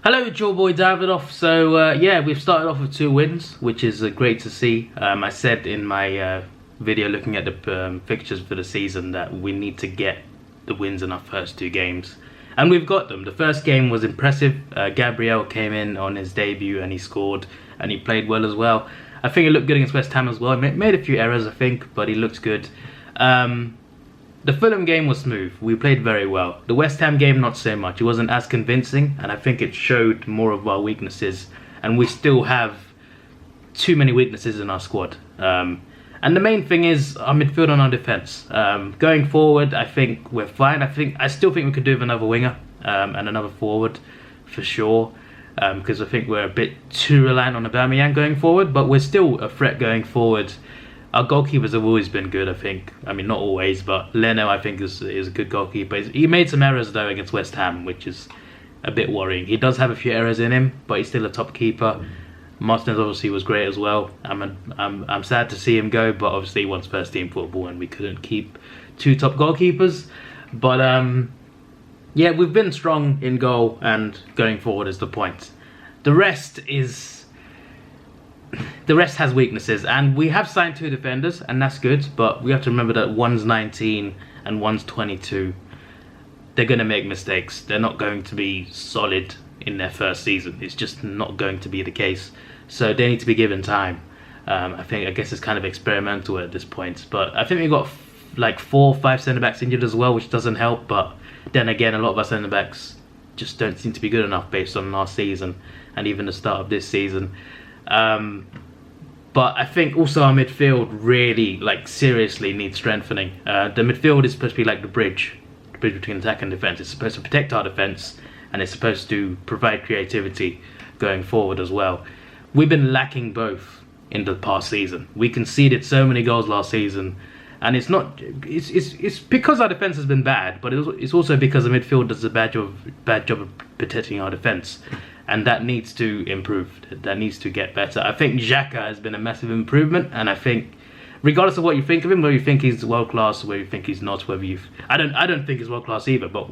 Hello, it's your boy Davidoff. So yeah, we've started off with 2 wins, which is great to see. I said in my video looking at the fixtures for the season that we need to get the wins in our first 2 games, and we've got them. The first game was impressive. Gabriel came in on his debut and he scored, and he played well as well. I think he looked good against West Ham as well. He made a few errors, I think, but he looked good. The Fulham game was smooth. We played very well. The West Ham game, not so much. It wasn't as convincing, and I think it showed more of our weaknesses. And we still have too many weaknesses in our squad. And the main thing is our midfield and our defence. Going forward, I think we're fine. I still think we could do with another winger and another forward, for sure. Because I think we're a bit too reliant on Aubameyang going forward, but we're still a threat going forward. Our goalkeepers have always been good, I think. I mean, not always, but Leno, I think, is a good goalkeeper. He made some errors, though, against West Ham, which is a bit worrying. He does have a few errors in him, but he's still a top keeper. Martinez obviously was great as well. I'm sad to see him go, but obviously he wants first team football, and we couldn't keep 2 top goalkeepers. But yeah, we've been strong in goal, and going forward is the point. The rest has weaknesses, and we have signed 2 defenders, and that's good, but we have to remember that one's 19 and one's 22. They're going to make mistakes. They're not going to be solid in their first season. It's just not going to be the case. So they need to be given time. I guess it's kind of experimental at this point, but I think we got like 4 or 5 centre-backs injured as well, which doesn't help. But then again, a lot of our centre-backs just don't seem to be good enough based on last season and even the start of this season. But I think also our midfield really, seriously needs strengthening. The midfield is supposed to be like the bridge between attack and defence. It's supposed to protect our defence, and it's supposed to provide creativity going forward as well. We've been lacking both in the past season. We conceded so many goals last season, and it's because our defence has been bad, but it's also because the midfield does a bad job of protecting our defence. And that needs to improve. That needs to get better. I think Xhaka has been a massive improvement, and I think, regardless of what you think of him, whether you think he's world class, whether you think he's not, I don't think he's world class either. But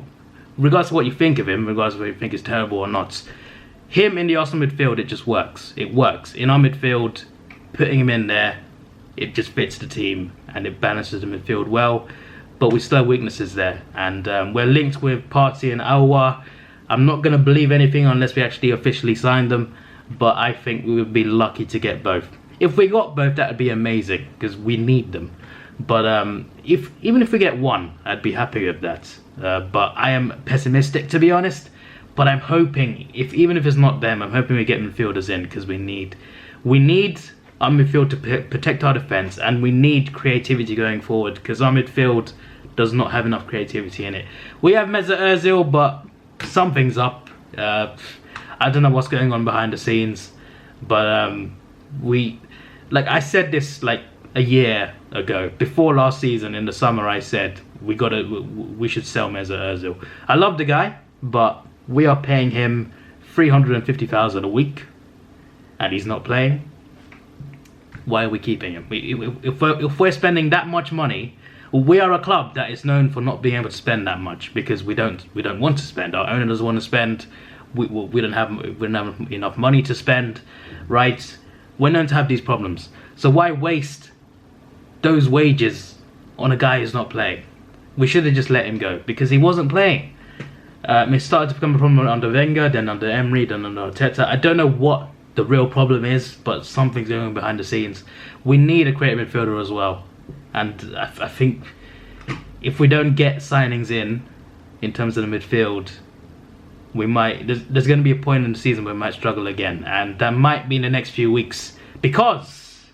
regardless of what you think of him, regardless of whether you think he's terrible or not, him in the Arsenal midfield, it just works. It works in our midfield. Putting him in there, it just fits the team and it balances the midfield well. But we still have weaknesses there, and we're linked with Partey and Aouar. I'm not going to believe anything unless we actually officially sign them, but I think we would be lucky to get both. If we got both, that would be amazing, because we need them. But even if we get one, I'd be happy with that. But I am pessimistic, to be honest. But I'm hoping, even if it's not them, I'm hoping we get midfielders in, because we need our midfield to protect our defence, and we need creativity going forward, because our midfield does not have enough creativity in it. We have Mesut Ozil, but something's up. I don't know what's going on behind the scenes, but I said this a year ago, before last season in the summer. I said we should sell Mesut Ozil. I love the guy, but we are paying him 350,000 a week, and he's not playing. Why are we keeping him? If we're spending that much money. We are a club that is known for not being able to spend that much, because we don't want to spend. Our owner doesn't want to spend. We don't have enough money to spend, right? We're known to have these problems. So why waste those wages on a guy who's not playing? We should have just let him go, because he wasn't playing. It started to become a problem under Wenger, then under Emery, then under Arteta. I don't know what the real problem is, but something's going on behind the scenes. We need a creative midfielder as well. And I think if we don't get signings in terms of the midfield, we might. There's going to be a point in the season where we might struggle again, and that might be in the next few weeks. Because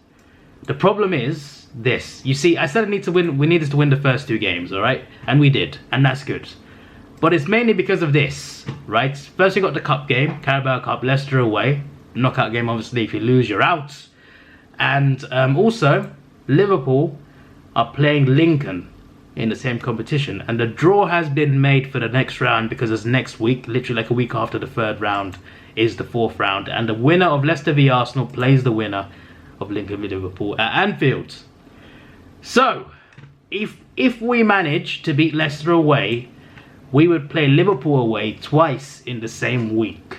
the problem is this. You see, I said we needed to win the first 2 games, all right, and we did, and that's good. But it's mainly because of this, right? First, we got the cup game, Carabao Cup, Leicester away, knockout game. Obviously, if you lose, you're out, and also Liverpool are playing Lincoln in the same competition, and the draw has been made for the next round, because it's next week, literally a week after the 3rd round is the 4th round, and the winner of Leicester v Arsenal plays the winner of Lincoln v Liverpool at Anfield. So if we manage to beat Leicester away, we would play Liverpool away twice in the same week.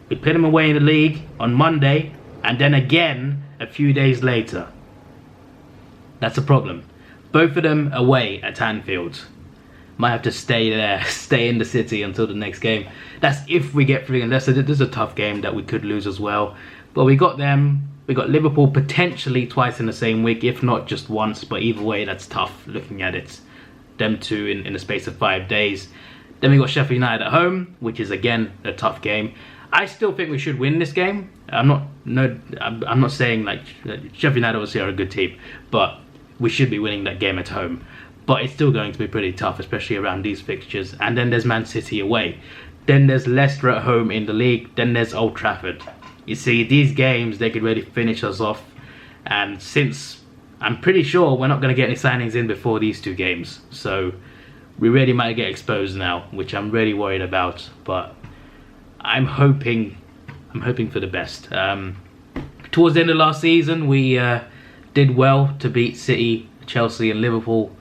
We played them away in the league on Monday, and then again a few days later. That's a problem. Both of them away at Anfield. Might have to stay there, stay in the city until the next game. That's if we get through, and this is a tough game that we could lose as well. But we got them. We got Liverpool potentially twice in the same week, if not just once. But either way, that's tough looking at it. Them two in the space of 5 days. Then we got Sheffield United at home, which is again a tough game. I still think we should win this game. I'm not saying like Sheffield United obviously are a good team, but we should be winning that game at home. But it's still going to be pretty tough, especially around these fixtures. And then there's Man City away. Then there's Leicester at home in the league. Then there's Old Trafford. You see, these games, they could really finish us off. And since I'm pretty sure we're not going to get any signings in before these two games. So we really might get exposed now, which I'm really worried about. But I'm hoping for the best. Towards the end of last season, we did well to beat City, Chelsea and Liverpool.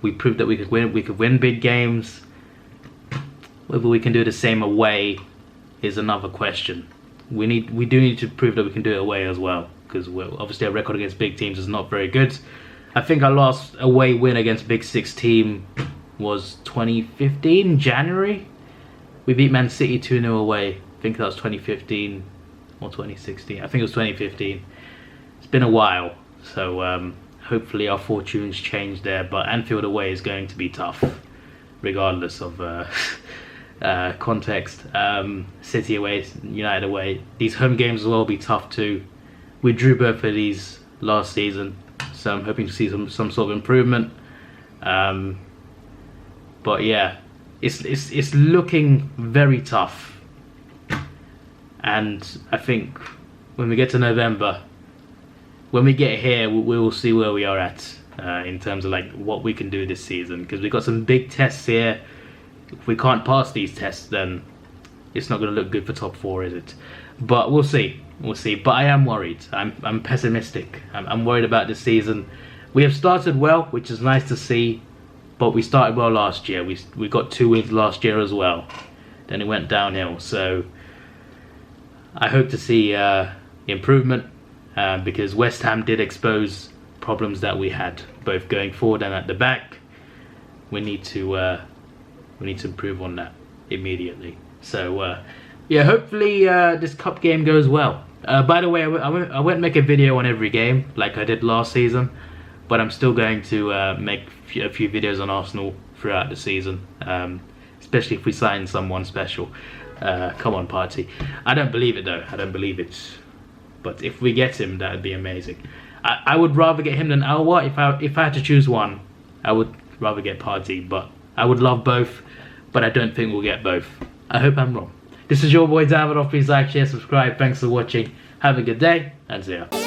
We proved that we could win big games. Whether we can do the same away is another question. We do need to prove that we can do it away as well, because obviously our record against big teams is not very good. I think our last away win against Big Six team was 2015, January. We beat Man City 2-0 away. I think that was 2015 or 2016. I think it was 2015. It's been a while, so hopefully our fortunes change there. But Anfield away is going to be tough, regardless of context. City away, United away. These home games as well will be tough too. We drew both of these last season, so I'm hoping to see some sort of improvement. But yeah, it's looking very tough, and I think when we get to November, when we get here, we will see where we are at in terms of like what we can do this season, because we've got some big tests here. If we can't pass these tests, then it's not going to look good for top 4, is it? But we'll see. But I am worried. I'm pessimistic. I'm worried about this season. We have started well, which is nice to see, but we started well last year. We got 2 wins last year as well. Then it went downhill. So I hope to see improvement, because West Ham did expose problems that we had, both going forward and at the back. We need to improve on that immediately. So yeah, hopefully this cup game goes well. By the way, I won't make a video on every game like I did last season, but I'm still going to make a few videos on Arsenal throughout the season, especially if we sign someone special. Come on, Party. I don't believe it though. I don't believe it. But if we get him, that would be amazing. I would rather get him than Alwa. If I had to choose one, I would rather get Party. But I would love both, but I don't think we'll get both. I hope I'm wrong. This is your boy Davidoff. Please like, share, subscribe. Thanks for watching. Have a good day, and see ya.